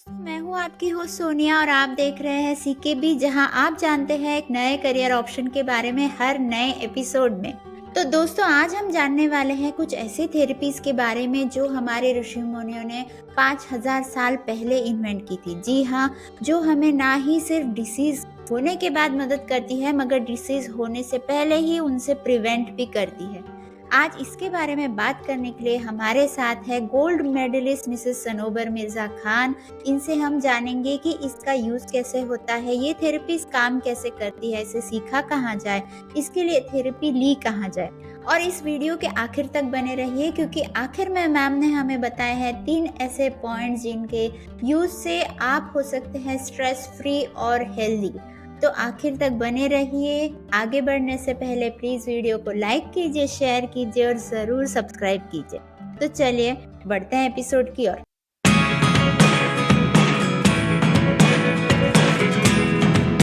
मैं हूँ आपकी होस्ट सोनिया और आप देख रहे हैं सीकेबी, जहां आप जानते हैं एक नए करियर ऑप्शन के बारे में हर नए एपिसोड में। तो दोस्तों, आज हम जानने वाले हैं कुछ ऐसी थेरेपीज के बारे में जो हमारे ऋषि मुनियों ने 5000 साल पहले इन्वेंट की थी। जी हाँ, जो हमें ना ही सिर्फ डिसीज होने के बाद मदद करती है, मगर डिसीज होने से पहले ही उनसे प्रिवेंट भी करती है। आज इसके बारे में बात करने के लिए हमारे साथ है gold medallist Mrs Sanobar Mirza Khan. इनसे हम जानेंगे कि इसका यूज कैसे होता है, ये थेरेपी काम कैसे करती है, इसे सीखा कहाँ जाए, इसके लिए थेरेपी ली कहाँ जाए। और इस वीडियो के आखिर तक बने रहिए, क्योंकि आखिर में मैम ने हमें बताए हैं 3 ऐसे पॉइंट्स जिनके यूज से आप हो सकते हैं स्ट्रेस फ्री और हेल्दी। तो आखिर तक बने रहिए। आगे बढ़ने से पहले प्लीज वीडियो को लाइक कीजिए, शेयर कीजिए और जरूर सब्सक्राइब कीजिए। तो चलिए बढ़ते हैं एपिसोड की ओर।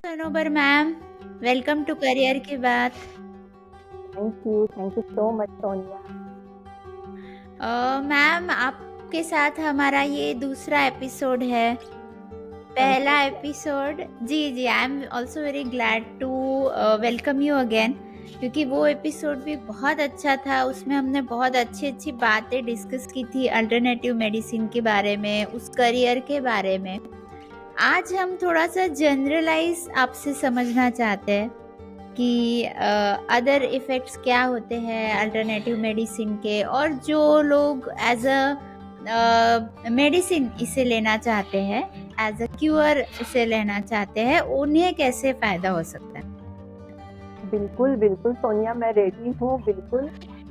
Sanobar ma'am, welcome to career की बात। Thank you so much Sonia. Ma'am, आपके साथ हमारा ये दूसरा एपिसोड है। पहला एपिसोड, जी, I am also very glad to welcome you again, क्योंकि वो एपिसोड भी बहुत अच्छा था। उसमें हमने बहुत अच्छी अच्छी बातें डिस्कस की थी, अल्टरनेटिव मेडिसिन के बारे में, उस करियर के बारे में। आज हम थोड़ा सा जनरलाइज आपसे समझना चाहते हैं कि अदर इफ़ेक्ट्स क्या होते हैं अल्टरनेटिव मेडिसिन के, और जो लोग एज अ मेडिसिन इसे लेना चाहते हैं, एज अ क्यूअर इसे लेना चाहते हैं, उन्हें कैसे फ़ायदा हो सकता है। बिल्कुल बिल्कुल सोनिया, मैं रेडी हूँ बिल्कुल।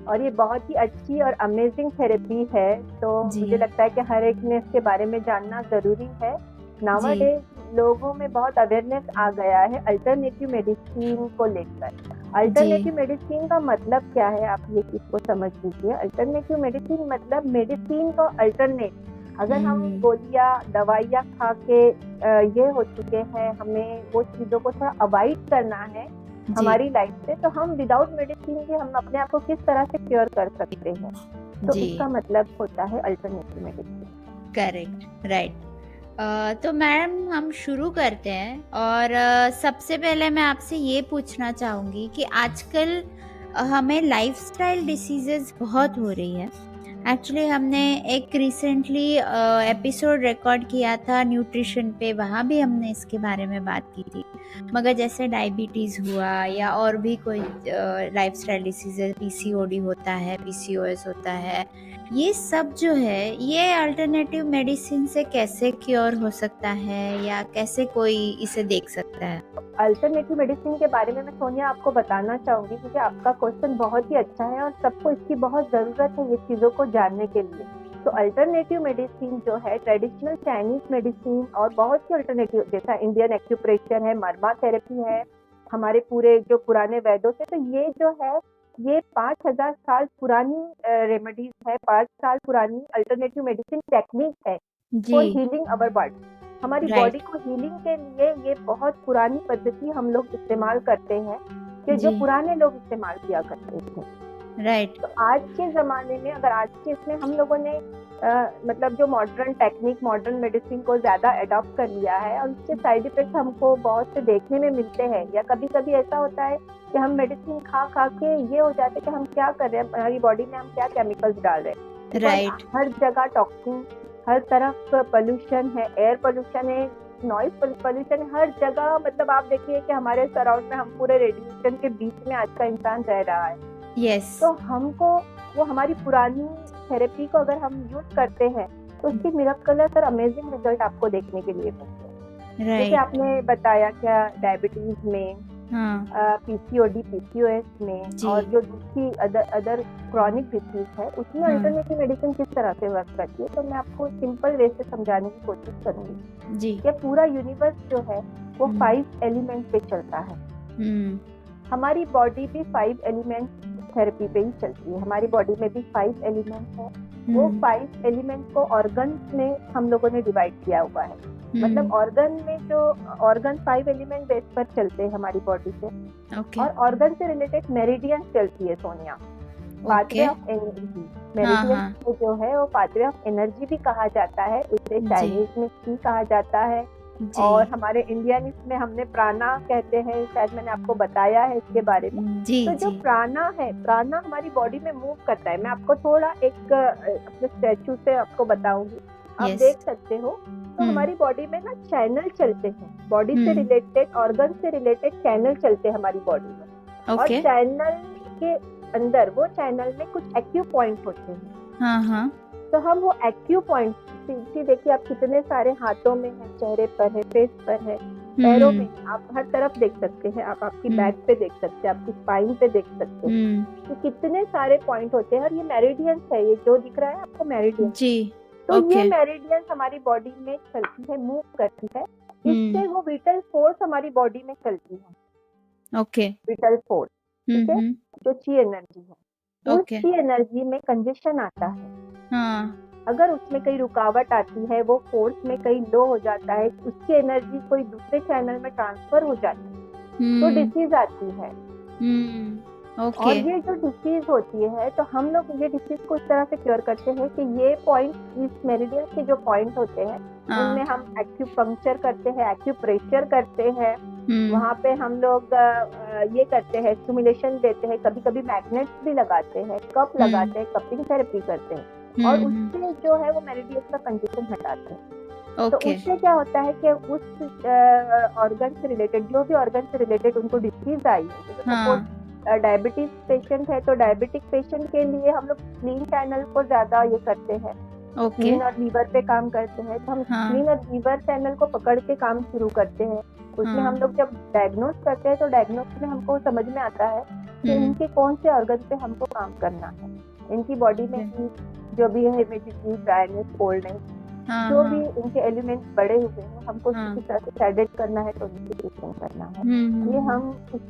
और ये बहुत ही अच्छी और अमेजिंग थेरेपी है, तो मुझे लगता है कि हर एक ने इसके बारे में जानना ज़रूरी है। नाउअडेज लोगों में बहुत अवेयरनेस आ गया है अल्टरनेटिव मेडिसिन को लेकर। अल्टरनेटिव मेडिसिन का मतलब क्या है, आप ये इसको समझ लीजिए। अल्टरनेटिव मेडिसिन मतलब मेडिसिन को अल्टरनेट। अगर हम गोलियां दवाइयाँ खा के ये हो चुके हैं, हमें वो चीज़ों को थोड़ा अवॉइड करना है हमारी लाइफ से, तो हम विदाउट मेडिसिन के हम अपने आप को किस तरह से क्योर कर सकते हैं, तो इसका मतलब होता है अल्टरनेटिव मेडिसिन। Correct, right. तो मैडम, हम शुरू करते हैं। और सबसे पहले मैं आपसे ये पूछना चाहूँगी कि आजकल हमें लाइफस्टाइल डिसीजेस बहुत हो रही है। एक्चुअली हमने एक रिसेंटली एपिसोड रिकॉर्ड किया था न्यूट्रिशन पे, वहाँ भी हमने इसके बारे में बात की थी। मगर जैसे डायबिटीज़ हुआ या और भी कोई लाइफस्टाइल डिसीजेस, पीसीओडी होता है, पीसीओएस होता है, ये सब जो है ये अल्टरनेटिव मेडिसिन से कैसे क्योर हो सकता है, या कैसे कोई इसे देख सकता है। अल्टरनेटिव मेडिसिन के बारे में मैं सोनिया आपको बताना चाहूँगी, क्योंकि आपका क्वेश्चन बहुत ही अच्छा है और सबको इसकी बहुत ज़रूरत है ये चीज़ों को जानने के लिए। तो अल्टरनेटिव मेडिसिन जो है ट्रेडिशनल चाइनीज मेडिसिन और बहुत सी अल्टरनेटिव, जैसा इंडियन एक्यूप्रेशर है, मर्मा थेरेपी है, हमारे पूरे जो पुराने वैद्यों से, तो ये जो है ये 5000 साल पुरानी रेमेडीज है, 5 साल पुरानी अल्टरनेटिव मेडिसिन टेक्निक है फॉर हीलिंग अवर बॉडी। हमारी बॉडी को हीलिंग के लिए ये बहुत पुरानी पद्धति हम लोग इस्तेमाल करते हैं, कि जो पुराने लोग इस्तेमाल किया करते थे। राइट। तो आज के ज़माने में, अगर आज के इसमें हम लोगों ने मतलब जो मॉडर्न टेक्निक, मॉडर्न मेडिसिन को ज़्यादा अडॉप्ट कर लिया है, और उसके साइड इफेक्ट हमको बहुत से देखने में मिलते हैं, या कभी कभी ऐसा होता है कि हम मेडिसिन खा खा के ये हो जाते हैं कि हम क्या कर रहे हैं, हमारी बॉडी में हम क्या केमिकल्स डाल रहे हैं। राइट। हर जगह टॉक्सिन, हर तरफ पोल्यूशन है, एयर पोल्यूशन है, नॉइज पोल्यूशन है, हर जगह। मतलब आप देखिए कि हमारे सराउंड में हम पूरे रेडिएशन के बीच में आज का इंसान रह रहा है। यस। तो हमको वो हमारी पुरानी थेरेपी को अगर हम यूज करते हैं तो उसकी मिरेकलस और अमेजिंग रिजल्ट आपको देखने के लिए मिलते हैं। जैसे आपने बताया क्या डायबिटीज में, पीसीओडी, पीसीओएस में, और जो दूसरी अदर क्रॉनिक डिसीज है, उसमें अल्टरनेटिव मेडिसिन किस तरह से वर्क करती है, तो मैं आपको सिंपल वे से समझाने की कोशिश करूंगी। ये पूरा यूनिवर्स जो है वो 5 एलिमेंट पे चलता है। हमारी बॉडी भी 5 एलिमेंट थेरेपी पे ही चलती है। हमारी बॉडी में भी 5 एलिमेंट है। वो 5 एलिमेंट को ऑर्गन में हम लोगों ने डिवाइड किया हुआ है। मतलब ऑर्गन में जो ऑर्गन 5 एलिमेंट बेस पर चलते हैं हमारी बॉडी से। और ऑर्गन से रिलेटेड मेरिडियन चलती है Sonia. Pathway okay. Of energy, हाँ, मेरिडियन हाँ। को जो है वो पाथवे ऑफ एनर्जी भी कहा जाता है, उसे जी, चाइनीज में की कहा जाता है। जी। और हमारे इंडियन इसमें हमने प्राणा कहते हैं, शायद मैंने आपको बताया है इसके बारे में। जी, तो जो जी। प्राणा है, प्राणा हमारी बॉडी में मूव करता है। मैं आपको थोड़ा एक अपने स्टैचू से आपको बताऊंगी, आप यस। देख सकते हो। तो हुँ, हमारी बॉडी में ना चैनल चलते हैं, बॉडी से हुँ। रिलेटेड, ऑर्गन से रिलेटेड चैनल चलते हैं हमारी बॉडी में। और ओके। चैनल के अंदर, वो चैनल में कुछ एक्यू पॉइंट होते हैं। हाँ, हाँ। तो हम वो एक्यू पॉइंट, देखिए आप कितने सारे हाथों में है, चेहरे पर है, फेस पर है, पैरों में हुँ, है, आप हर तरफ देख सकते हैं, आप आपकी हुँ, बैक पे देख सकते हैं, आपकी स्पाइन पे देख सकते हैं। हुँ। तो कितने सारे पॉइंट होते हैं, और ये मेरिडियंस है, ये जो दिख रहा है आपको मेरिडियंस। जी, तो ये ओके। मेरिडियंस हमारी बॉडी में चलती है, मूव करती है। इससे हुँ, वो विटल फोर्स हमारी बॉडी में चलती है, ओके। विटल फोर्स, हुँ, ठीक है, हुँ। जो ची एनर्जी है। उस ओके। ची एनर्जी में कंजेशन आता है। हाँ। अगर उसमें कई रुकावट आती है, वो फोर्स में कहीं लो हो जाता है, उसकी एनर्जी कोई दूसरे चैनल में ट्रांसफर हो जाती है, तो हुँ, डिसीज आती है। हुँ। और ओके। ये जो डिसीज होती है, तो हम लोग ये डिसीज को इस तरह से क्योर करते हैं कि ये पॉइंट, इस मेरिडियन के जो पॉइंट होते हैं, उनमें हाँ। हम एक्यूपंक्चर करते हैं, एक्यूप्रेशर करते हैं। हुँ, वहाँ पे हम लोग ये करते हैं, स्टिमुलेशन देते हैं, कभी कभी मैग्नेट्स भी लगाते हैं, कप हुँ, लगाते हैं, कपिंग थेरेपी करते हैं। हुँ, और हुँ। उससे जो है वो मेरिडियन का कंजेशन हटाते हैं। तो ओके। उससे क्या होता है कि उस ऑर्गन से रिलेटेड, जो भी ऑर्गन से रिलेटेड उनको डिसीज आई है, जैसे सपोज हाँ। डायबिटीज पेशेंट है, तो डायबिटिक पेशेंट के लिए हम लोग स्प्लीन चैनल को ज्यादा ये करते हैं, ओके। स्प्लीन और लीवर पे काम करते हैं। तो हम हाँ, स्प्लीन और लीवर चैनल को पकड़ के काम शुरू करते हैं। उसमें हम हाँ। लोग जब डायग्नोस करते हैं, तो डायग्नोस में हमको समझ में आता है कि हुँ, इनके कौन से ऑर्गन पे हमको काम करना है। इनकी बॉडी में ओके। जो भी है, ह्यूमिडिटी, ड्राइनेस, कोल्डनेस, हाँ, जो भी हाँ। इनके एलिमेंट्स बड़े हुए हैं, हमको हाँ। किसी तरह से शेडेड करना है, तो उनकी ट्रीटमेंट करना है। हुँ, हुँ, ये हुँ। हम उस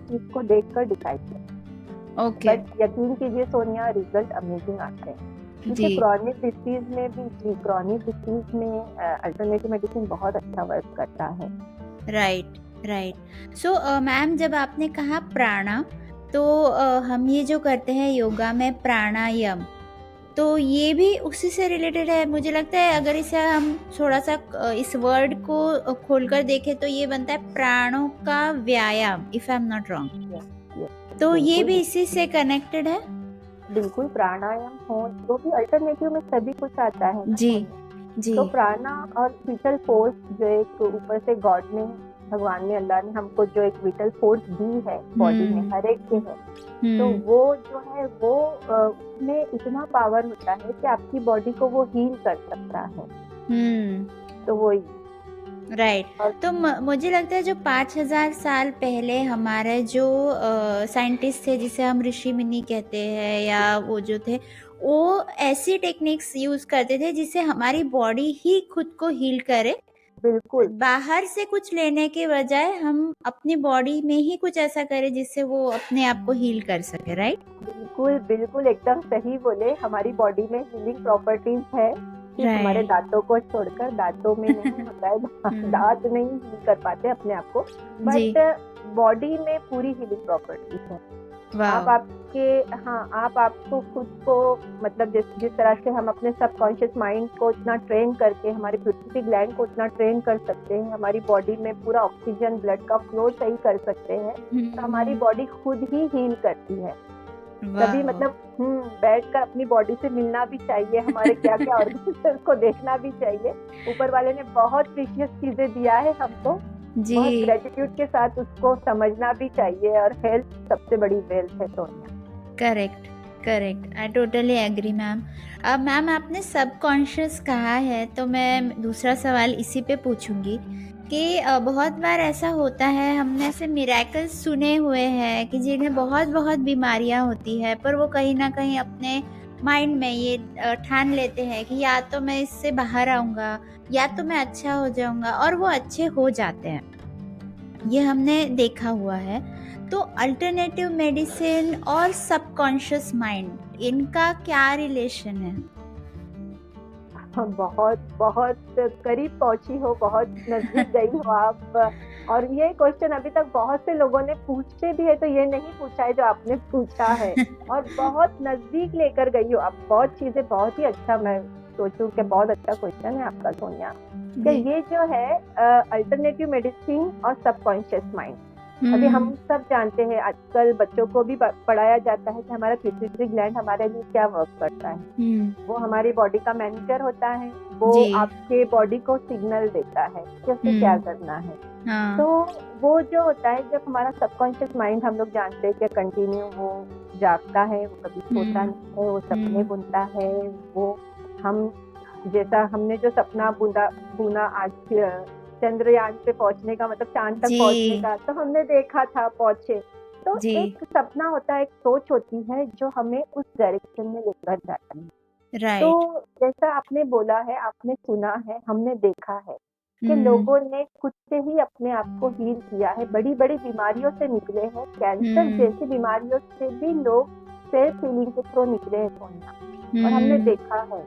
चीज को देखकर डिसाइड करते हैं। ओके। बट यकीन कीजिए सोनिया, रिजल्ट अमेजिंग आते हैं। क्योंकि जी। क्रॉनिक डिसीज में भी, क्रॉनिक डिसीज में अल्टरनेटिव मेडिसिन बहुत अच्छा वर्क करता है। Right, right. सो मैम, जब आपने कहा प्राणा, तो हम ये जो करते हैं योगा में प्राणायाम, तो ये भी उसी से रिलेटेड है मुझे लगता है। अगर इसे हम थोड़ा सा इस वर्ड को खोलकर देखें तो ये बनता है प्राणों का व्यायाम, if I am not wrong. Yes, yes, तो ये बिल्कुल भी इसी से कनेक्टेड है। बिल्कुल। प्राणायाम हो, जो भी अल्टरनेटिव में सभी कुछ आता है ना जी, सोनिया। जी। तो प्राणा और विटल फोर्स, जो एक ऊपर से गॉड ने, भगवान ने, अल्लाह ने हमको जो एक विटल फोर्स दी है बॉडी में, हर एक के है, तो वो जो है वो उसमें इतना पावर होता है कि आपकी बॉडी को वो हील कर सकता है। तो वो राइट। तो मुझे लगता है जो 5000 साल पहले हमारे जो साइंटिस्ट थे, जिसे हम ऋषि मुनि कहते हैं, या वो जो थे, वो ऐसी टेक्निक्स यूज करते थे जिससे हमारी बॉडी ही खुद को हील करे। बिल्कुल बाहर से कुछ लेने के बजाय हम अपनी बॉडी में ही कुछ ऐसा करें जिससे वो अपने आप को हील कर सके। राइट, बिल्कुल बिल्कुल एकदम सही बोले। हमारी बॉडी में हीलिंग प्रॉपर्टीज है, सिर्फ हमारे राइट। दांतों को छोड़कर। दांतों में नहीं होता है, दांत नहीं हील कर पाते अपने आप को, जी। बट बॉडी में पूरी हीलिंग प्रॉपर्टीज है। आप आपको खुद को, मतलब जिस तरह से हम अपने सबकॉन्शियस माइंड को इतना ट्रेन करके, हमारे पिट्यूटरी ग्लैंड को इतना ट्रेन कर सकते हैं, हमारी बॉडी में पूरा ऑक्सीजन, ब्लड का फ्लो सही कर सकते हैं, तो हमारी बॉडी खुद ही हील करती है। कभी मतलब बैठकर अपनी बॉडी से मिलना भी चाहिए, हमारे क्या क्या ऑर्गन्स है उसको देखना भी चाहिए। ऊपर वाले ने बहुत प्रीशियस चीजें दिया है हमको, बहुत ग्रेटिट्यूड के साथ उसको समझना भी चाहिए। और हेल्थ सबसे बड़ी वेल्थ है Sonia. Correct, correct, I totally agree ma'am. अब मैम, आपने सबकॉन्शियस कहा है, तो मैं दूसरा सवाल इसी पे पूछूंगी कि बहुत बार ऐसा होता है, हमने ऐसे मिरेकल्स सुने हुए हैं कि जिन्हें बहुत बहुत बीमारियां होती है, पर वो कहीं ना कहीं अपने माइंड में ये ठान लेते हैं कि या तो मैं इससे बाहर आऊँगा, या तो मैं अच्छा हो जाऊँगा, और वो अच्छे हो जाते हैं। ये हमने देखा हुआ है। तो अल्टरनेटिव मेडिसिन और सबकॉन्शियस माइंड, इनका क्या रिलेशन है? बहुत बहुत करीब पहुंची हो, बहुत नजदीक गई हो आप। और ये क्वेश्चन अभी तक बहुत से लोगों ने पूछे भी है, तो ये नहीं पूछा है जो आपने पूछा है, और बहुत नजदीक लेकर गई हो आप बहुत चीजें। बहुत ही अच्छा, मैं सोचूं कि बहुत अच्छा क्वेश्चन है आपका सोनिया, कि ये जो है अल्टरनेटिव मेडिसिन और सबकॉन्शियस माइंड। अभी हम सब जानते हैं, आजकल बच्चों को भी पढ़ाया जाता है कि हमारा पिट्यूटरी ग्लैंड हमारे लिए क्या वर्क करता है। वो हमारी बॉडी का मैनेजर होता है, वो आपके बॉडी को सिग्नल देता है कि उसे क्या करना है। तो वो जो होता है, जब हमारा सबकॉन्शियस माइंड, हम लोग जानते हैं कि कंटिन्यू वो जागता है, वो कभी सोता नहीं है, वो सपने बुनता है। वो हम जैसा हमने जो सपना बुना आज चंद्रयान पे पहुंचने का, मतलब चांद तक पहुंचने का, तो हमने देखा था पहुंचे। तो एक सपना होता है, एक सोच होती है जो हमें उस डायरेक्शन में लेकर जाती है। तो जैसा आपने बोला है, आपने सुना है, हमने देखा है कि लोगों ने खुद से ही अपने आप को हील किया है, बड़ी बड़ी बीमारियों से निकले हैं। कैंसर जैसी बीमारियों से भी लोग सेल्फ हीलिंग के थ्रू निकले हैं सोनिया, और हमने देखा है।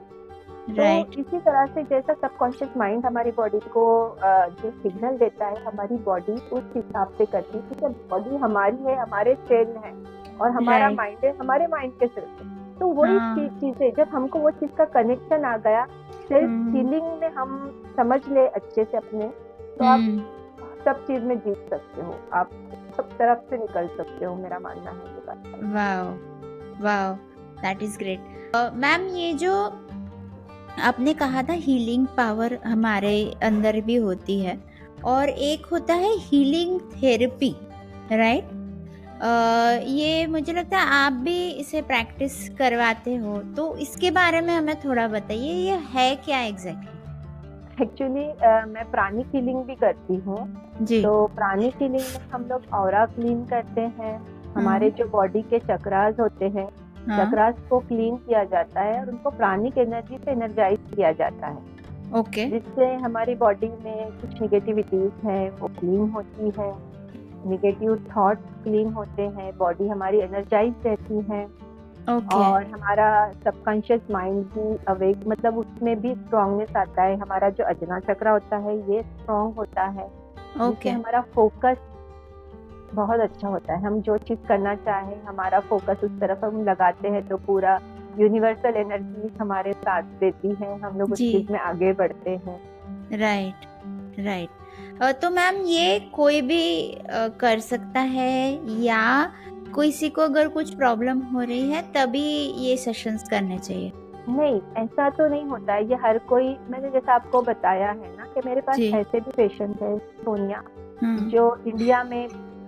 तो इसी तरह से जैसा सबकॉन्शियस माइंड हमारी बॉडी को जो सिग्नल देता है, हमारी बॉडी उस हिसाब से करती है, क्योंकि बॉडी हमारी है, हमारे सेल है, और हमारा माइंड है हमारे माइंड के सिर पे। तो वही चीजें, जब हमको वो चीज का कनेक्शन आ गया, सेल्फ हीलिंग में हम समझ ले अच्छे से अपने, तो आप सब चीज में जीत सकते हो, आप सब तरफ से निकल सकते हो, मेरा मानना है ये बात। Wow wow, that is great. Ma'am, ये जो आपने कहा था हीलिंग पावर हमारे अंदर भी होती है, और एक होता है हीलिंग थेरेपी, राइट? ये मुझे लगता है आप भी इसे प्रैक्टिस करवाते हो, तो इसके बारे में हमें थोड़ा बताइए, ये है क्या एग्जैक्टली? एक्चुअली मैं प्राणिक हीलिंग भी करती हूँ। तो प्राणिक हीलिंग में हम लोग ऑरा क्लीन करते हैं, हमारे जो बॉडी के चक्रास होते हैं, चक्रास को क्लीन किया जाता है और उनको प्राणिक एनर्जी से एनर्जाइज किया जाता है। जिससे हमारी बॉडी में कुछ निगेटिविटीज है वो क्लीन होती है, निगेटिव थॉट्स क्लीन होते हैं, बॉडी हमारी एनर्जाइज रहती है। और हमारा सबकॉन्शियस माइंड भी अवेक, मतलब उसमें भी स्ट्रांगनेस आता है। हमारा जो अजना चक्र होता है ये स्ट्रांग होता है, जिससे हमारा फोकस बहुत अच्छा होता है। हम जो चीज करना चाहें, हमारा फोकस उस तरफ हम लगाते हैं, तो पूरा यूनिवर्सल एनर्जी हमारे साथ देती है, हम लोग उस चीज में आगे बढ़ते हैं। राइट। तो मैम, ये कोई भी कर सकता है, या किसी को अगर कुछ प्रॉब्लम हो रही है तभी ये सेशंस करने चाहिए? नहीं, ऐसा तो नहीं होता है। ये हर कोई, मैंने जैसा आपको बताया है ना कि मेरे पास ऐसे भी पेशेंट है सोनिया, जो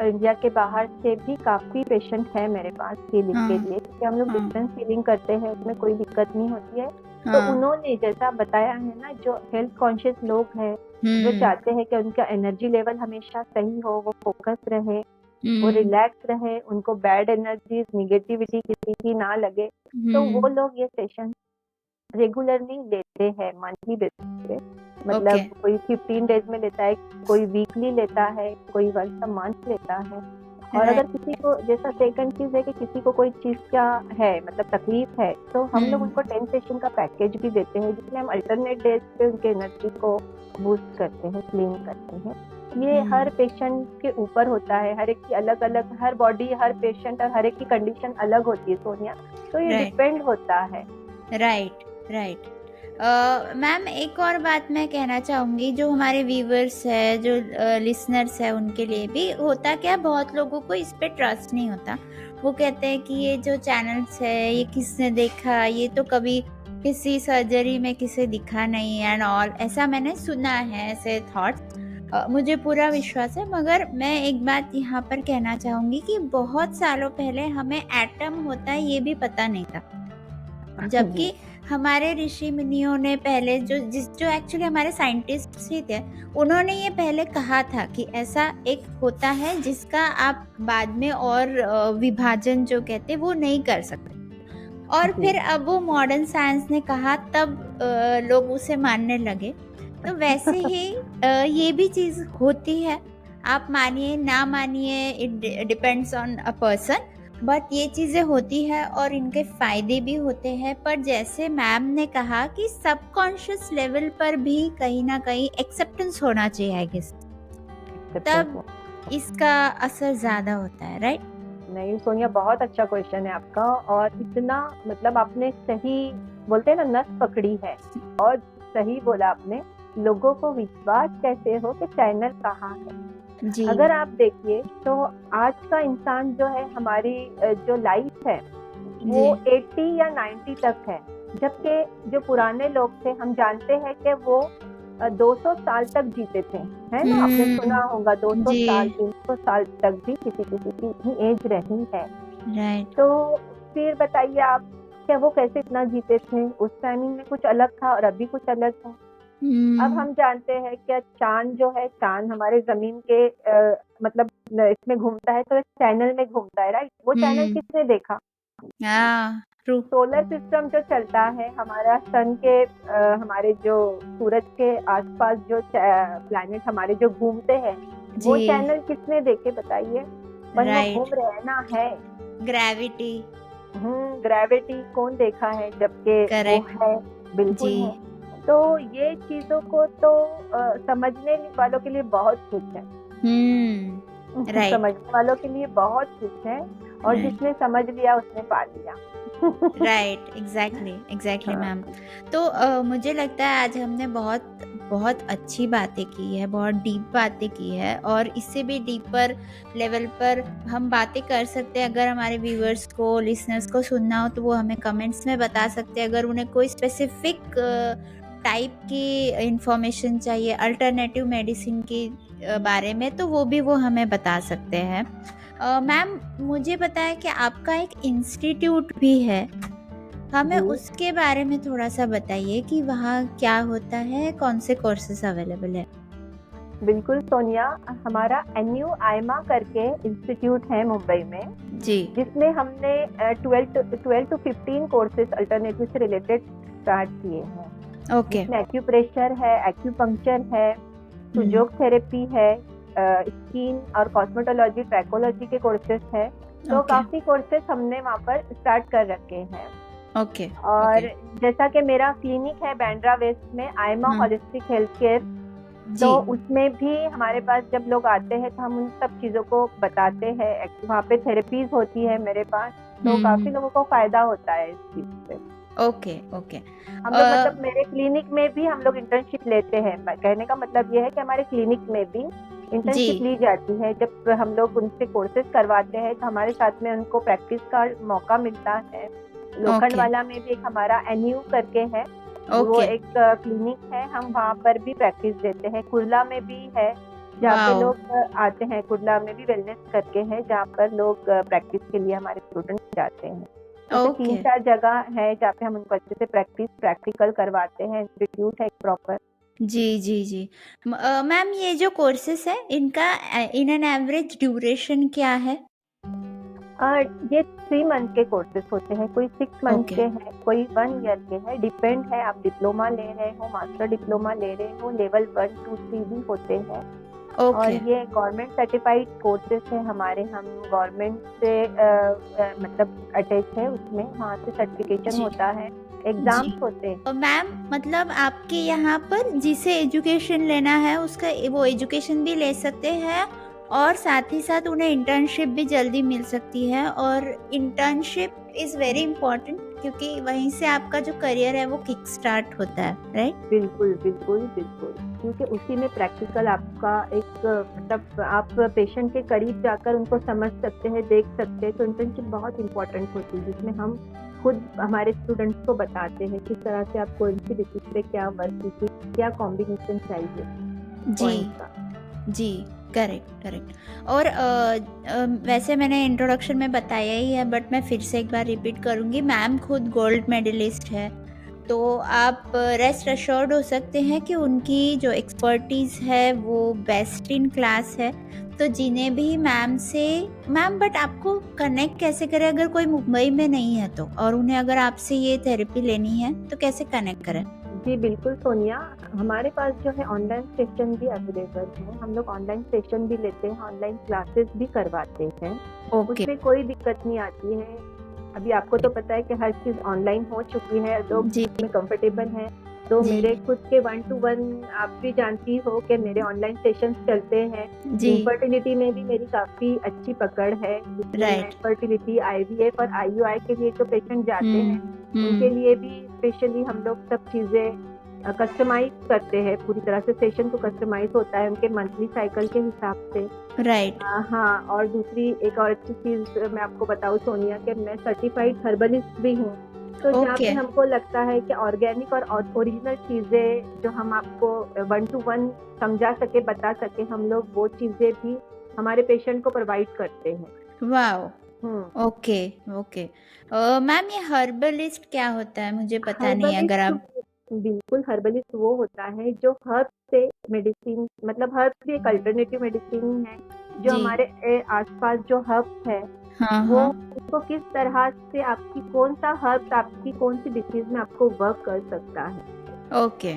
इंडिया के बाहर से भी काफी पेशेंट है मेरे पास हीलिंग के लिए, क्योंकि हम लोग डिस्टेंस हीलिंग करते हैं, उसमें कोई दिक्कत नहीं होती है। तो उन्होंने जैसा बताया है ना, जो हेल्थ कॉन्शियस लोग हैं, जो चाहते हैं कि उनका एनर्जी लेवल हमेशा सही हो, वो फोकस रहे, वो रिलैक्स रहे, उनको बैड एनर्जी, निगेटिविटी किसी की ना लगे, तो वो लोग ये सेशन रेगुलरली लेते हैं, मंथली बेसिस पे। मतलब कोई 15 डेज में लेता है, कोई वीकली लेता है, कोई वंस अ मंथ लेता है। और अगर किसी को, जैसा सेकंड चीज है कि किसी को कोई चीज क्या है, मतलब तकलीफ है, तो हम लोग उनको 10 सेशन का पैकेज भी देते हैं, जिसमें हम अल्टरनेट डेज पे उनके एनर्जी को बूस्ट करते हैं, क्लीन करते हैं। ये हर पेशेंट के ऊपर होता है, हर एक की अलग अलग, हर बॉडी, हर पेशेंट और हर एक की कंडीशन अलग होती है सोनिया, तो ये डिपेंड होता है। राइट। मैम, एक और बात मैं कहना चाहूँगी, जो हमारे व्यूवर्स है, जो लिसनर्स है, उनके लिए भी होता क्या, बहुत लोगों को इस पे ट्रस्ट नहीं होता। वो कहते हैं कि ये जो चैनल्स है, ये किसने देखा, ये तो कभी किसी सर्जरी में किसे दिखा नहीं एंड ऑल, ऐसा मैंने सुना है, ऐसे थॉट्स। मुझे पूरा विश्वास है, मगर मैं एक बात यहाँ पर कहना चाहूँगी कि बहुत सालों पहले हमें एटम होता है ये भी पता नहीं था, जबकि हमारे ऋषि मुनियों ने पहले जो एक्चुअली हमारे साइंटिस्ट ही थे, उन्होंने ये पहले कहा था कि ऐसा एक होता है जिसका आप बाद में और विभाजन जो कहते वो नहीं कर सकते। और फिर अब वो मॉडर्न साइंस ने कहा, तब लोग उसे मानने लगे। तो वैसे ही ये भी चीज़ होती है, आप मानिए ना मानिए, it depends on a person. But ये चीज़ें होती है और इनके फ़ायदे भी होते हैं, पर जैसे मैम ने कहा कि सबकॉन्शियस लेवल पर भी कहीं न कहीं एक्सेप्टेंस होना चाहिए आई गेस, तब इसका असर ज़्यादा होता है, राइट? नहीं सोनिया, बहुत अच्छा क्वेश्चन है आपका, और इतना मतलब आपने सही, बोलते हैं ना, नस पकड़ी है, और सही बोला आपने। लोगों को विश्वास कैसे हो कि चैनल कहाँ है। जी। अगर आप देखिए तो आज का इंसान जो है, हमारी जो लाइफ है वो 80 या 90 तक है, जबकि जो पुराने लोग थे, हम जानते हैं कि वो 200 साल तक जीते थे, है ना? आपने सुना होगा 200 साल, 300 साल तक भी किसी किसी की इतनी एज रही है। राइट। तो फिर बताइए आप, क्या वो कैसे इतना जीते थे? उस टाइमिंग में कुछ अलग था और अभी कुछ अलग है। अब हम जानते हैं कि चांद जो है, चांद हमारे जमीन के मतलब इसमें घूमता है, तो चैनल में घूमता है, राइट? वो चैनल किसने देखा? सोलर सिस्टम जो चलता है, हमारा सन के हमारे जो सूरज के आसपास जो प्लैनेट हमारे जो घूमते हैं, वो चैनल किसने देखे बताइए? पर वो घूम रहे ना, है ग्रेविटी। ग्रेविटी कौन देखा है, जबकि वो है, बिल्कुल है। तो ये चीजों को तो समझने वालों के लिए बहुत कुछ है। समझने वालों के लिए बहुत कुछ है, और जिसने समझ लिया उसने पा लिया। Right, exactly ma'am. तो मुझे लगता है आज हमने बहुत बहुत अच्छी बातें की है, बहुत डीप बातें की है, और इससे भी डीपर लेवल पर हम बातें कर सकते हैं। अगर हमारे व्यूअर्स को, लिसनर्स को सुनना हो तो वो हमें कमेंट्स में बता सकते हैं। अगर उन्हें कोई स्पेसिफिक टाइप की इंफॉर्मेशन चाहिए अल्टरनेटिव मेडिसिन के बारे में, तो वो भी वो हमें बता सकते हैं। मैम, मुझे पता है कि आपका एक इंस्टीट्यूट भी है, हमें उसके बारे में थोड़ा सा बताइए कि वहाँ क्या होता है, कौन से कोर्सेज अवेलेबल है? बिल्कुल सोनिया, हमारा NU आयमा करके इंस्टीट्यूट है मुंबई में जी, जिसमें हमने 12 to 15 कोर्सेज अल्टरनेटिव से रिलेटेड स्टार्ट किए हैं। ओके। एक्यूप्रेशर है, एक्यूपंक्चर है, सुजोग थेरेपी है, स्किन और कॉस्मेटोलॉजी, ट्रैकोलॉजी के कोर्सेज है। तो काफी कोर्सेज हमने वहाँ पर स्टार्ट कर रखे हैं। ओके। और जैसा कि मेरा क्लिनिक है बैंड्रा वेस्ट में, आयमा होलिस्टिक हेल्थ केयर, तो उसमें भी हमारे पास जब लोग आते हैं तो हम उन सब चीजों को बताते हैं। वहाँ पे थेरेपीज होती है मेरे पास, तो काफी लोगों को फायदा होता है इस चीज से। ओके। हम लोग मतलब मेरे क्लिनिक में भी हम लोग इंटर्नशिप लेते हैं। कहने का मतलब ये है कि हमारे क्लिनिक में भी इंटर्नशिप ली जाती है। जब हम लोग उनसे कोर्सेज करवाते हैं तो हमारे साथ में उनको प्रैक्टिस का मौका मिलता है। लोखंडवाला में भी एक हमारा NU करके है, वो एक क्लिनिक है, हम वहाँ पर भी प्रैक्टिस देते हैं। कुर्ला में भी है, जहाँ पे लोग आते हैं। कुर्ला में भी वेलनेस करके है, जहाँ पर लोग प्रैक्टिस के लिए हमारे स्टूडेंट्स जाते हैं। तो 3-4 जगह है जहाँ पे हम उनको अच्छे से प्रैक्टिकल करवाते हैं। इंस्टीट्यूट है एक प्रॉपर। जी। मैम, ये जो कोर्सेस है इनका इन एन एवरेज ड्यूरेशन क्या है? ये 3 मंथ के कोर्सेज होते हैं, कोई 6 मंथ के हैं, कोई 1 ईयर के हैं। डिपेंड है, आप डिप्लोमा ले रहे हो, मास्टर डिप्लोमा ले रहे हो, लेवल 1, 2, 3 भी होते हैं। और ये गवर्नमेंट सर्टिफाइड कोर्सेज है हमारे। हम गवर्नमेंट से मतलब अटैच है उसमें, वहाँ से सर्टिफिकेशन होता है, एग्जाम्स होते हैं। मैम, मतलब आपके यहाँ पर जिसे एजुकेशन लेना है उसका वो एजुकेशन भी ले सकते हैं, और साथ ही साथ उन्हें इंटर्नशिप भी जल्दी मिल सकती है। और इंटर्नशिप इज़ वेरी इम्पोर्टेंट, क्योंकि वहीं से आपका जो करियर है वो किक स्टार्ट होता है, राइट? बिल्कुल, क्योंकि उसी में प्रैक्टिकल आपका एक मतलब आप पेशेंट के करीब जाकर उनको समझ सकते हैं, देख सकते हैं। तो इंटर्नशिप बहुत इम्पोर्टेंट होती है, जिसमें हम खुद हमारे स्टूडेंट्स को बताते हैं किस तरह से आपको इनकी डिसीज पे क्या वर्क, क्या कॉम्बिनेशन चाहिए। जी, करेक्ट। और वैसे मैंने इंट्रोडक्शन में बताया ही है, बट मैं फिर से एक बार रिपीट करूँगी। मैम खुद गोल्ड मेडलिस्ट है, तो आप रेस्ट अश्योर्ड हो सकते हैं कि उनकी जो एक्सपर्टीज़ है वो बेस्ट इन क्लास है। तो जिन्हें भी मैम बट आपको कनेक्ट कैसे करें अगर कोई मुंबई में नहीं है तो, और उन्हें अगर आपसे ये थेरेपी लेनी है तो कैसे कनेक्ट करें? जी बिल्कुल सोनिया, हमारे पास जो है ऑनलाइन सेशन भी अवेलेबल है। हम लोग ऑनलाइन सेशन भी लेते हैं, ऑनलाइन क्लासेस भी करवाते हैं। ओके। उसमें कोई दिक्कत नहीं आती है। अभी आपको तो पता है कि हर चीज़ ऑनलाइन हो चुकी है, लोग जी उसमें कंफर्टेबल हैं। तो जी मेरे खुद के 1 टू 1 आप भी जानती हो कि मेरे ऑनलाइन सेशंस चलते हैं। जी। इनफर्टिलिटी में भी मेरी काफ़ी अच्छी पकड़ है, जिसमें मैं राइट। फर्टिलिटी, आईवीएफ और आईयूआई के लिए जो पेशेंट जाते हैं, उनके हम्म। लिए भी स्पेशली हम लोग सब चीज़ें कस्टमाइज करते हैं। पूरी तरह से सेशन तो कस्टमाइज होता है उनके मंथली साइकिल के हिसाब से। राइट। हाँ, और दूसरी एक और अच्छी चीज़ मैं आपको बताऊँ सोनिया, कि मैं सर्टिफाइड हर्बलिस्ट भी हूँ। तो जहाँ ओके। पे हमको लगता है कि ऑर्गेनिक और ओरिजिनल चीज़ें जो हम आपको 1 टू 1 समझा सके, बता सके, हम लोग वो चीज़ें भी हमारे पेशेंट को प्रोवाइड करते हैं। वाओ। हुँ। ओके। ओके। मैम, ये हर्बलिस्ट क्या होता है? मुझे पता नहीं है, अगर हर्बलिस्ट आप। बिल्कुल, हर्बलिस्ट वो होता है जो हर्ब से मेडिसिन, मतलब हर्ब भी एक अल्टरनेटिव मेडिसिन है। जो जी। हमारे आसपास जो हर्ब है, हाँ वो हाँ। उसको किस तरह से आपकी कौन सा हर्ब आपकी कौन सी डिसीज में आपको वर्क कर सकता है। ओके।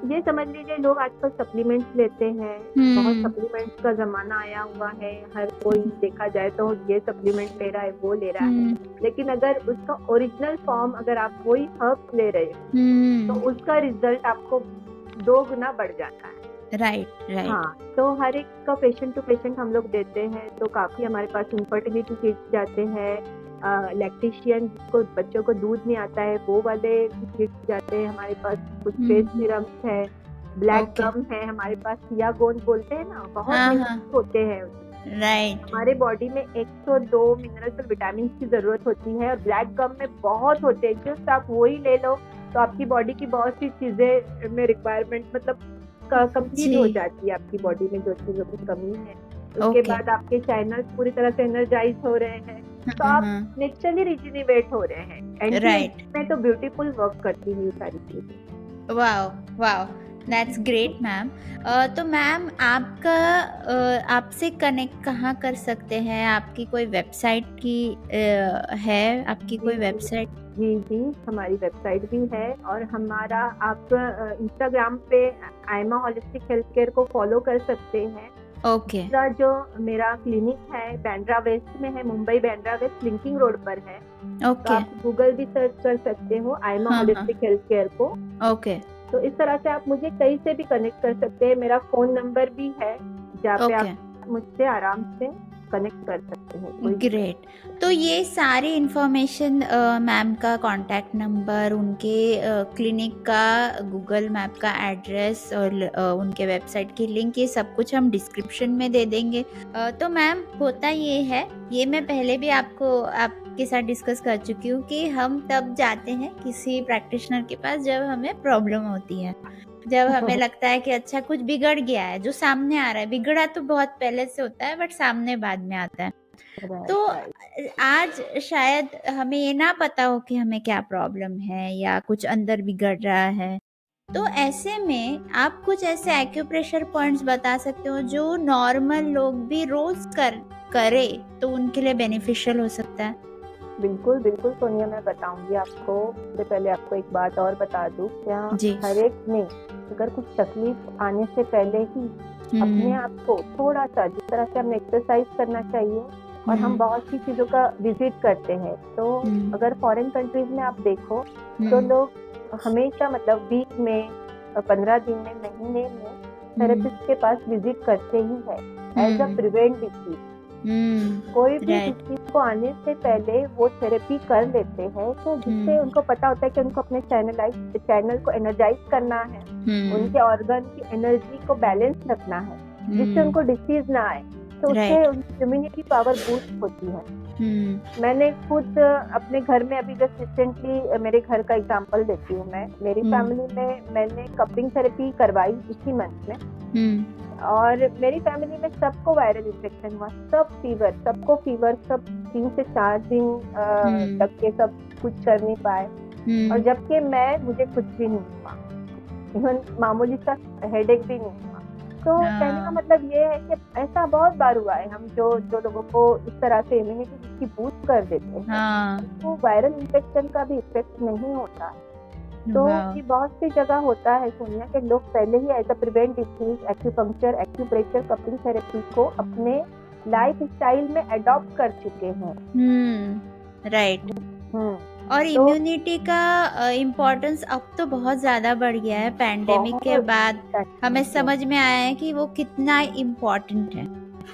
ये समझ लीजिए, लोग आजकल सप्लीमेंट्स लेते हैं। बहुत हम्म। सप्लीमेंट्स का ज़माना आया हुआ है। हर कोई देखा जाए तो ये सप्लीमेंट ले रहा है, वो ले रहा है। हम्म। लेकिन अगर उसका ओरिजिनल फॉर्म अगर आप वही हर्ब ले रहे हो, तो हम्म। उसका रिजल्ट आपको 2 गुना बढ़ जाता है। Right right. हाँ, तो हर एक का पेशेंट टू पेशेंट हम लोग देते हैं। तो काफ़ी हमारे पास इनफर्टिलिटी किट्स जाते हैं, लैक्टेशियन जिसको बच्चों को दूध नहीं आता है, वो वाले किट्स जाते हैं हमारे पास। कुछ फेस सीरम्स है, ब्लैक ओके। गम है हमारे पास, सियागोन बोलते हैं ना, बहुत हाँ हाँ। मिनरल्स होते हैं उसमें। राइट। हमारे बॉडी में 102 मिनरल्स और विटामिन की ज़रूरत होती है, और ब्लैक गम में बहुत होते हैं। जस्ट आप वही ले लो तो आपकी बॉडी की बहुत सी चीज़ें में रिक्वायरमेंट, मतलब कंप्लीट हो जी। जाती है आपकी बॉडी में जो चीज़ों की कमी है। उसके ओके। बाद आपके चैनल्स पूरी तरह से एनर्जाइज हो रहे हैं, तो हाँ आप हाँ। नेचुरली रिजुविनेट हो रहे हैं। Anti right. एजिंग में तो ब्यूटीफुल वर्क करती है ये सारी चीज़ें। Wow. Wow. That's great ma'am. तो मैम, आपका आपसे कनेक्ट कहाँ कर सकते हैं? आपकी कोई वेबसाइट की है? आपकी जी कोई जी वेबसाइट? जी जी, हमारी वेबसाइट भी है। और हमारा आप इंस्टाग्राम पे आयमा होलिस्टिक हेल्थ केयर को फॉलो कर सकते हैं। ओके। दूसरा जो मेरा क्लिनिक है बांद्रा वेस्ट में है, Mumbai Bandra west linking road पर है। तो ओके। आप गूगल भी सर्च कर सकते हो आयमा हाँ हाँ। होलिस्टिक हेल्थ केयर को। ओके। तो इस तरह से आप मुझे कहीं से भी कनेक्ट कर सकते हैं। मेरा फ़ोन नंबर भी है, जहाँ पे ओके। आप मुझसे आराम से कनेक्ट कर सकते हैं, कोई दिक्कत ग्रेट। तो ये सारी इन्फॉर्मेशन, मैम का कांटेक्ट नंबर, उनके क्लिनिक का गूगल मैप का एड्रेस और उनके वेबसाइट की लिंक, ये सब कुछ हम डिस्क्रिप्शन में दे देंगे। तो मैम, होता ये है, ये मैं पहले भी आपके साथ डिस्कस कर चुकी हूँ कि हम तब जाते हैं किसी प्रैक्टिशनर के पास जब हमें प्रॉब्लम होती है, जब हमें लगता है कि अच्छा कुछ बिगड़ गया है, जो सामने आ रहा है। बिगड़ा तो बहुत पहले से होता है, बट सामने बाद में आता है। तो राइट। आज शायद हमें ये ना पता हो कि हमें क्या प्रॉब्लम है या कुछ अंदर बिगड़ रहा है। तो ऐसे में आप कुछ ऐसे एक्यूप्रेशर पॉइंट्स बता सकते हो जो नॉर्मल लोग भी रोज करे तो उनके लिए बेनिफिशियल हो सकता है? बिल्कुल, बिल्कुल सोनिया, मैं बताऊँगी आपको। उससे पहले आपको एक बात और बता दूँ, क्या जी। हर एक ने अगर कुछ तकलीफ आने से पहले ही अपने आप को थोड़ा-सा, जिस तरह से हमें एक्सरसाइज करना चाहिए, और हम बहुत सी चीज़ों का विज़िट करते हैं। तो अगर फॉरेन कंट्रीज़ में आप देखो, तो लोग हमेशा, मतलब वीक में 15 दिन में, महीने में थेरेपिस्ट के पास विज़िट करते ही हैं, एज़ अ प्रिवेंट डिसीज़। कोई भी राइट। डिसीज को आने से पहले वो थेरेपी कर लेते हैं, तो जिससे उनको पता होता है कि उनको अपने चैनल को एनर्जाइज करना है, उनके ऑर्गन की एनर्जी को बैलेंस रखना है, जिससे उनको डिसीज ना आए। तो उससे उनकी इम्यूनिटी पावर बूस्ट होती है। मैंने खुद अपने घर में, अभी जस्ट रिसेंटली मेरे घर का एग्जांपल देती हूँ मैं। मेरी फैमिली में मैंने कपिंग थेरेपी करवाई इसी मंथ में, और मेरी फैमिली में सबको वायरल इन्फेक्शन हुआ, सबको फीवर, सब 3 से 4 दिन तक के सब कुछ कर नहीं पाए। और जबकि मुझे कुछ भी नहीं हुआ, इवन मामूली सा हेडेक भी नहीं हुआ। तो कहने का मतलब ये है कि ऐसा बहुत बार हुआ है, हम जो लोगों को इस तरह से इम्यूनिटी की बूस्ट कर देते हैं, तो वायरल इन्फेक्शन का भी इफेक्ट नहीं होता। तो वाह। ये बहुत सी जगह होता है सोनिया कि लोग पहले ही as a prevent disease acupuncture, acupressure, cupping therapy को अपने लाइफ स्टाइल में अडॉप्ट कर चुके हैं। राइट। हम्म और तो इम्यूनिटी का इम्पोर्टेंस अब तो बहुत ज़्यादा बढ़ गया है पैंडेमिक के बहुत बाद। हमें समझ में आया है कि वो कितना इम्पोर्टेंट है।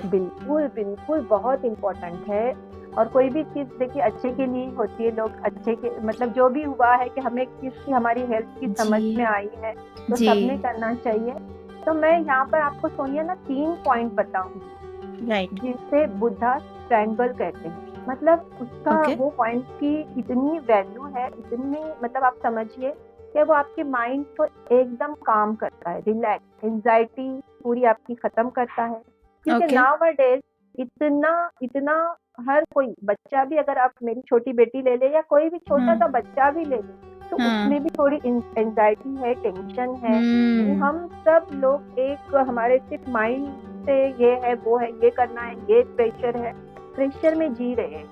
बिल्कुल बिल्कुल बहुत इम्पोर्टेंट है। और कोई भी चीज देखिए अच्छे के लिए होती है, लोग अच्छे के मतलब जो भी हुआ है कि हमें किसकी हमारी हेल्थ की समझ जी में आई है तो जी। सबने करना चाहिए। तो मैं यहाँ पर आपको सोनिया ना 3 पॉइंट बताऊंगी राइट। जिसे बुद्धा ट्रायंगल कहते हैं। मतलब उसका ओके। वो पॉइंट की इतनी वैल्यू है, इतनी मतलब आप समझिए कि वो आपके माइंड को एकदम काम करता है, रिलैक्स, एंजाइटी पूरी आपकी खत्म करता है। क्योंकि ओके। नाउअडेज इतना इतना हर कोई बच्चा भी, अगर आप मेरी छोटी बेटी ले ले या कोई भी छोटा सा बच्चा भी ले ले तो उसमें भी थोड़ी एंजाइटी है, टेंशन है। यानी हम सब लोग एक हमारे सिर्फ माइंड से ये है वो है, ये करना है, ये प्रेशर में जी रहे हैं।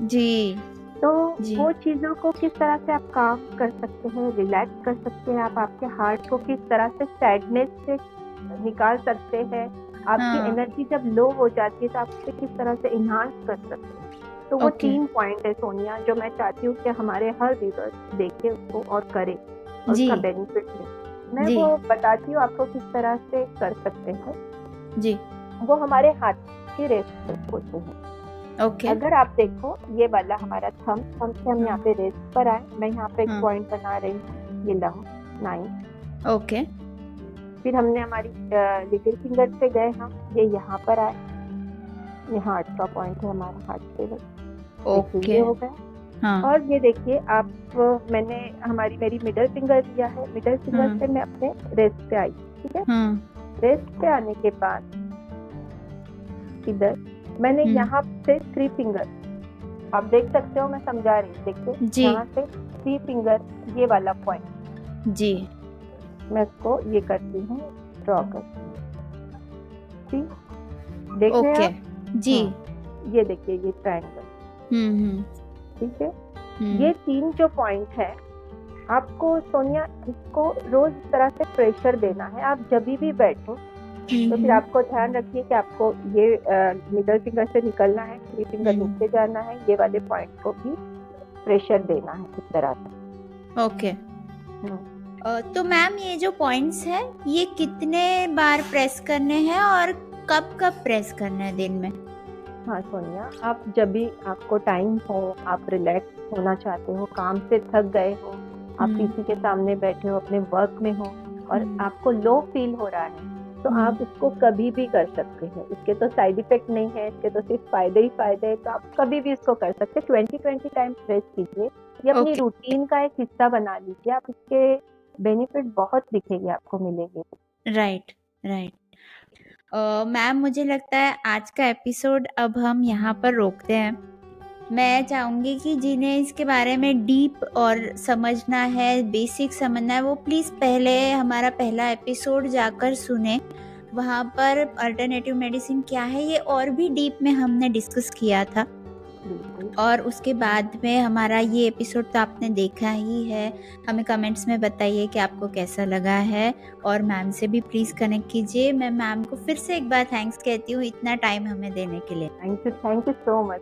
जी तो जी। वो चीजों को किस तरह से आप काम कर सकते हैं, रिलैक्स कर सकते हैं, आप आपके हार्ट को किस तरह से सैडनेस से निकाल सकते हैं, आपकी एनर्जी जब लो हो जाती है तो आप उसे किस तरह से इन्हांस कर सकते हैं। तो वो 3 पॉइंट है सोनिया जो मैं चाहती हूँ कि हमारे हर व्यूअर्स देखे उसको और करे और जी उसका बेनिफिट ले। मैं जी वो बताती हूँ आपको किस तरह से कर सकते हैं। जी। वो हमारे हाथ के रेस्ट होते हैं। ओके। अगर आप देखो ये वाला हमारा थंब से हम यहाँ पे रेस्ट पर आए, मैं यहाँ पे एक पॉइंट बना रही हूँ, ये लहू 9। ओके। फिर हमने हमारी लिटिल फिंगर से गए हम, ये यहाँ पर आए, ये हार्ट का पॉइंट है हमारा, हार्ट पे ओके। ये हो गया। और ये देखिए आप, मैंने मेरी मिडल फिंगर लिया है, मिडल फिंगर से मैं अपने रेस्ट पे आई, ठीक है। रेस्ट पे आने के बाद इधर मैंने यहाँ से 3 फिंगर, आप देख सकते हो मैं समझा रही हूँ, देखिए यहाँ से 3 फिंगर ये वाला पॉइंट जी मैं इसको ये करती हूँ, ड्रॉ करती हूँ, ठीक देख रहे हैं आप? जी। ये देखिए ये ट्रायंगल, ठीक है। ये 3 जो पॉइंट है आपको सोनिया इसको रोज इस तरह से प्रेशर देना है। आप जब भी बैठो तो फिर आपको ध्यान रखिए कि आपको ये मिडल फिंगर से निकलना है, 3 फिंगर नीचे जाना है, ये वाले पॉइंट को भी प्रेशर देना है इस तरह से। ओके। तो मैम ये जो पॉइंट्स है ये कितने बार प्रेस करने हैं और कब कब प्रेस करना है दिन में? हाँ सोनिया, आप जब भी आपको टाइम हो, आप रिलैक्स होना चाहते हो, काम से थक गए हो, आप पीसी के सामने बैठे हो, अपने वर्क में हो और आपको लो फील हो रहा है तो आप इसको कभी भी कर सकते हैं। इसके तो साइड इफेक्ट नहीं है, इसके तो सिर्फ फायदे ही फायदे हैं, तो आप कभी भी इसको कर सकते हैं। 20 टाइम प्रेस कीजिए, ये अपनी रूटीन का एक हिस्सा बना लीजिए, आप इसके बेनिफिट बहुत दिखेंगे, आपको मिलेंगे। राइट। मैम मुझे लगता है आज का एपिसोड अब हम यहाँ पर रोकते हैं। मैं चाहूँगी कि जिन्हें इसके बारे में डीप और समझना है, बेसिक समझना है, वो प्लीज़ पहले हमारा पहला एपिसोड जाकर सुने। वहाँ पर अल्टरनेटिव मेडिसिन क्या है ये और भी डीप में हमने डिस्कस किया था। और उसके बाद में हमारा ये एपिसोड तो आपने देखा ही है। हमें कमेंट्स में बताइए कि आपको कैसा लगा है और मैम से भी प्लीज़ कनेक्ट कीजिए। मैं मैम को फिर से एक बार थैंक्स कहती हूँ इतना टाइम हमें देने के लिए। Thank you so much.